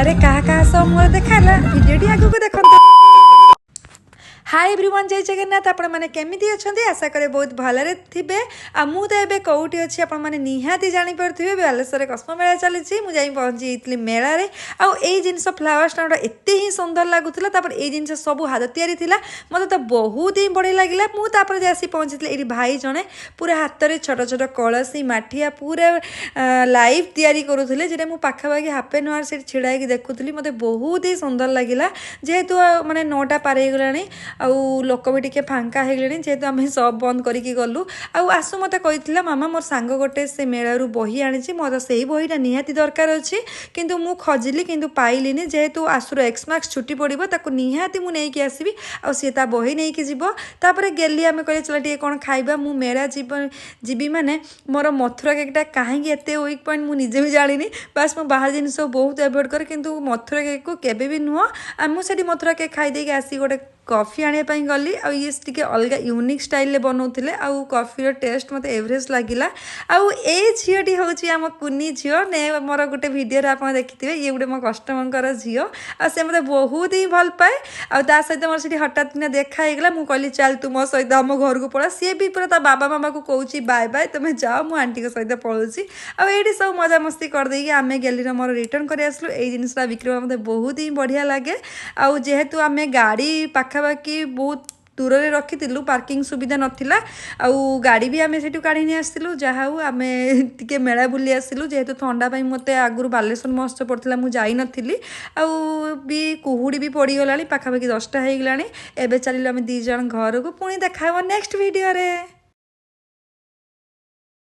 मेलारे कहा कहा सब मोर देखाला भिडियोटी आगु को देखंतु। हाय एवरीवन जय जगन्नाथ आपण मैंने केमिति अछंती आशा करे बहुत भलरे थिबे आ मु तो एबे कोउटी अछि आपण माने निहाती जानि परथिबे बालेश्वर कस्म मेला चलीछि मु जाई पहुंची इतली मेला रे आ एई जिंस फ्लावर स्टैंड एते ही सुंदर लागुतला तापर एई जिंस सब हाथ तयारी थिला मते तो बहुत ही बढ़िया लागिला मु तापर जासी पहुंचीतले एई भाई जने पूरा हाथ रे छोट छोट कळसी माठिया पूरा लाइव तयारी करूथिले जेटा मु पाखा बागी हाफ एन आवर से छिड़ाई की देखुथली मते बहुत ही सुंदर लागिला जेहेतु माने 9टा पार हे गलानी आउ लोक भी टिके फांका हो गले जेहेतु आम सब बंद करके गलु आसु मत कही मामा मोर सांग गोटे से मेलू बही आनी मोर से ही बहीटा निहाती दरकार अच्छी किंतु मु खजिली किंतु पाइलिनी जेहेतु आसुर एक्स मार्क्स छुट्टी पड़ो ताकू निहाती मु नहीं आसबि सी ता बही नहीं कि जीव तापर गेली आम कहे चल टे कौन खाइबा मु मेला जीवी माने मोर मथुरा केकटा कहीं एत वीक पॉइंट मुझे भी जानी बास मो बाहर जिन बहुत एवॉइड करे किंतु मथुरा केक को केबे भी नुह मुझे मथुरा केक खाई आसी गोटे कॉफी आने गली आ ये टे अलग यूनिक स्टाइल बनाऊे आउ कॉफी टेस्ट मत एवरेज लगिला आउ ए झीटी हूँ आम कुनी झील ने मोर गोटे भिडियो आप देखिए ये गोटे मो कस्टमर झील आ से मत बहुत ही भल पाए आ सहित मोर से हठात किना देखाईगला मुझे कहली चल तू मो सहित आम घर को पड़ा सी भी पूरा बाबा मामा को कहूँ बाय बाय तुम्हें जाओ मु आंटी सहित पलाऊँगी आईटी सब मजा मस्ती करदेकी आम गैली मोर रिटर्न कर आसलु ये जिनसा बिक्री मत बहुत ही बढ़िया लगे आउ जेहेतु आम गाड़ी पाखापाखि बहुत दूर में रखी पार्किंग सुविधा नाला आउ गाड़ी भी आम से काढ़ी नहीं आसलु जहाँ हूँ आम टे मेला बुली आसलु जेहेतु ठंडा मत आगुरी बालेश्वर महोत्सव पड़ता मुझे जाई नथिली आउ भी कुहुड़ी भी पड़गला पाखापाखि 10टा हो गलानी एबे चलिलु आम 2 जण घर को पुणी देखा नेक्स्ट वीडियो रे।